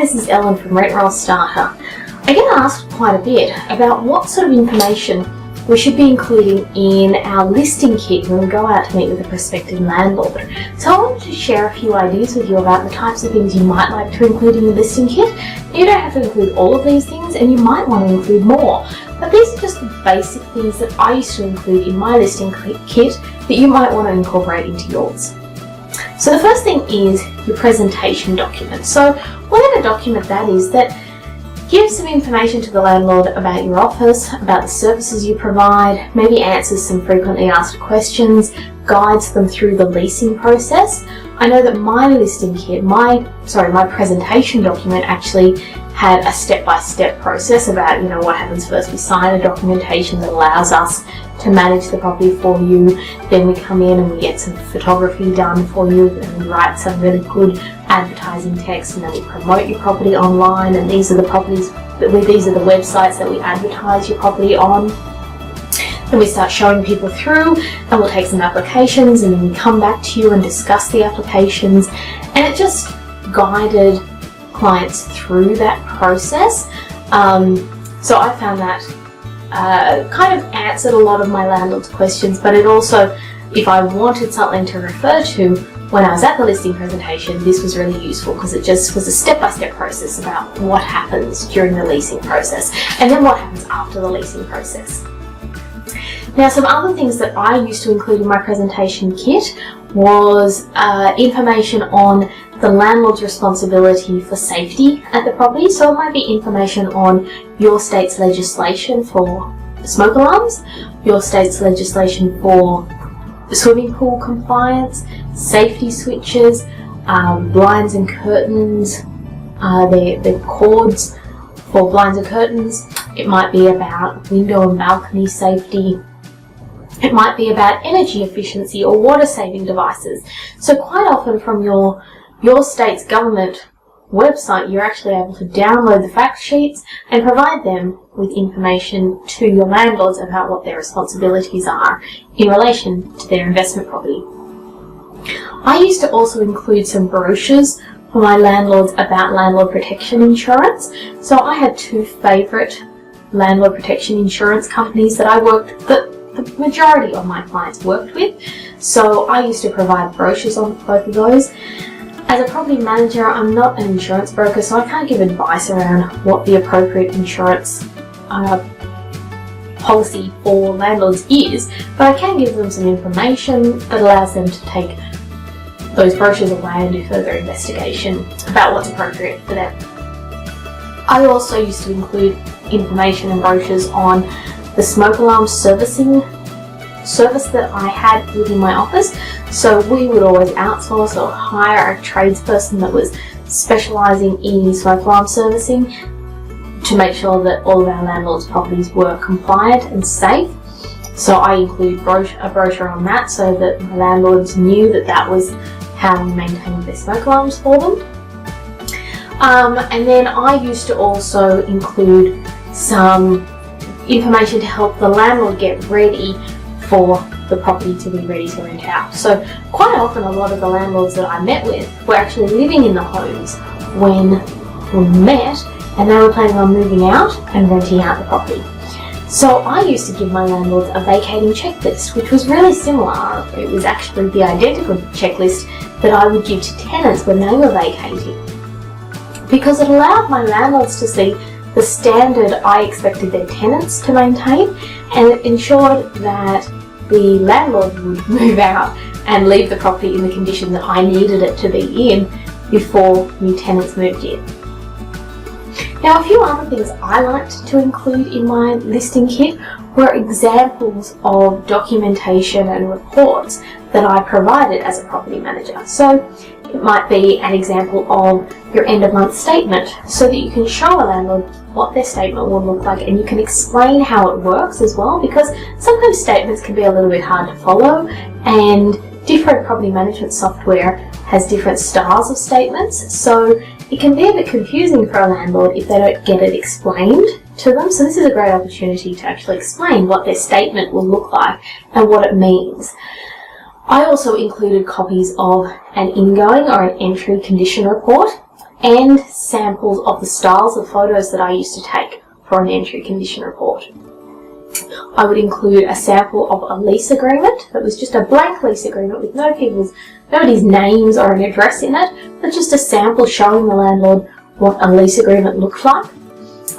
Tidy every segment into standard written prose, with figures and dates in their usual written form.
this is Ellen from Rent Roll Starter. I get asked quite a bit about what sort of information we should be including in our listing kit when we go out to meet with a prospective landlord. So I wanted to share a few ideas with you about the types of things you might like to include in your listing kit. You don't have to include all of these things, and you might want to include more. But these are just the basic things that I used to include in my listing kit that you might want to incorporate into yours. So the first thing is your presentation document. So whatever document that is that gives some information to the landlord about your office, about the services you provide, maybe answers some frequently asked questions, guides them through the leasing process. I know that my listing kit, my presentation document actually had a step-by-step process about, what happens first. We sign a documentation that allows us to manage the property for you. Then we come in and we get some photography done for you, and we write some really good advertising text, and then we promote your property online, and these are the websites that we advertise your property on. Then we start showing people through, and we'll take some applications, and then we come back to you and discuss the applications, and it just guided clients through that process. So I found that kind of answered a lot of my landlord's questions, but it also, if I wanted something to refer to when I was at the listing presentation, this was really useful because it just was a step-by-step process about what happens during the leasing process and then what happens after the leasing process. Now, some other things that I used to include in my presentation kit was information on the landlord's responsibility for safety at the property. So it might be information on your state's legislation for smoke alarms, your state's legislation for swimming pool compliance, safety switches, blinds and curtains, the cords for blinds and curtains. It might be about window and balcony safety. It might be about energy efficiency or water saving devices. So quite often from your state's government website, you're actually able to download the fact sheets and provide them with information to your landlords about what their responsibilities are in relation to their investment property. I used to also include some brochures for my landlords about landlord protection insurance. So I had two favourite landlord protection insurance companies that the majority of my clients worked with. So I used to provide brochures on both of those. As a property manager, I'm not an insurance broker, so I can't give advice around what the appropriate insurance policy for landlords is, but I can give them some information that allows them to take those brochures away and do further investigation about what's appropriate for them. I also used to include information and brochures on the smoke alarm servicing service that I had within my office. So we would always outsource or hire a tradesperson that was specialising in smoke alarm servicing to make sure that all of our landlords' properties were compliant and safe. So I include a brochure on that so that my landlords knew that that was how we maintained their smoke alarms for them. And then I used to also include some information to help the landlord get ready for the property to be ready to rent out. So quite often a lot of the landlords that I met with were actually living in the homes when we met, and they were planning on moving out and renting out the property. So I used to give my landlords a vacating checklist, which was really similar. It was actually the identical checklist that I would give to tenants when they were vacating, because it allowed my landlords to see the standard I expected their tenants to maintain, and it ensured that the landlord would move out and leave the property in the condition that I needed it to be in before new tenants moved in. Now, a few other things I liked to include in my listing kit were examples of documentation and reports that I provided as a property manager. So it might be an example of your end of month statement so that you can show a landlord what their statement will look like, and you can explain how it works as well, because sometimes statements can be a little bit hard to follow, and different property management software has different styles of statements, so it can be a bit confusing for a landlord if they don't get it explained to them. So this is a great opportunity to actually explain what their statement will look like and what it means. I also included copies of an ingoing or an entry condition report and samples of the styles of photos that I used to take for an entry condition report. I would include a sample of a lease agreement that was just a blank lease agreement with nobody's names or an address in it, but just a sample showing the landlord what a lease agreement looked like.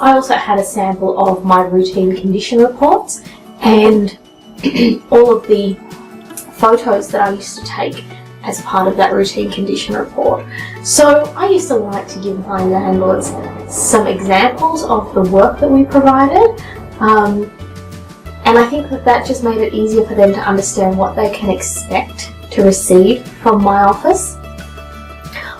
I also had a sample of my routine condition reports and all of the photos that I used to take as part of that routine condition report. So I used to like to give my landlords some examples of the work that we provided, and I think that just made it easier for them to understand what they can expect to receive from my office.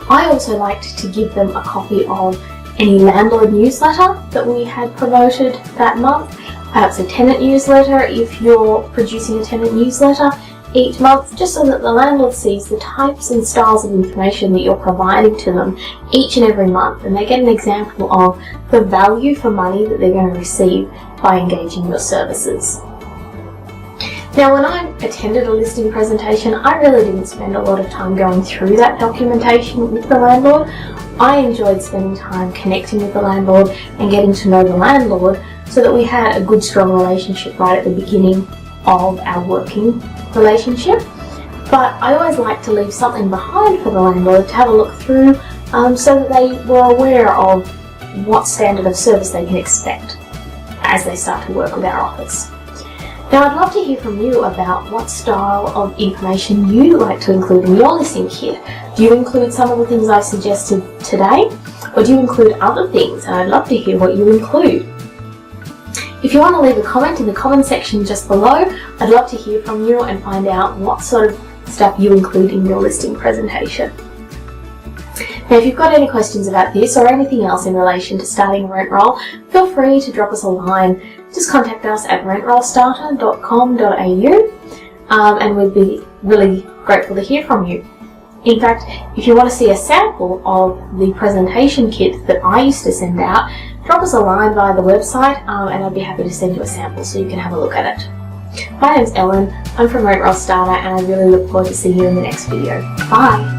I also liked to give them a copy of any landlord newsletter that we had promoted that month, perhaps a tenant newsletter if you're producing a tenant newsletter each month, just so that the landlord sees the types and styles of information that you're providing to them each and every month, and they get an example of the value for money that they're going to receive by engaging your services. Now, when I attended a listing presentation, I really didn't spend a lot of time going through that documentation with the landlord. I enjoyed spending time connecting with the landlord and getting to know the landlord so that we had a good, strong relationship right at the beginning of our working relationship. But I always like to leave something behind for the landlord to have a look through so that they were aware of what standard of service they can expect as they start to work with our office. Now, I'd love to hear from you about what style of information you like to include in your listing kit. Do you include some of the things I suggested today, or do you include other things? And I'd love to hear what you include. If you want to leave a comment in the comment section just below, I'd love to hear from you and find out what sort of stuff you include in your listing presentation. Now, if you've got any questions about this or anything else in relation to starting a rent roll, feel free to drop us a line. Just contact us at rentrollstarter.com.au and we'd be really grateful to hear from you. In fact, if you want to see a sample of the presentation kit that I used to send out, drop us a line via the website and I'd be happy to send you a sample so you can have a look at it. My name's Ellen, I'm from Rent Roll Starter, and I really look forward to seeing you in the next video. Bye!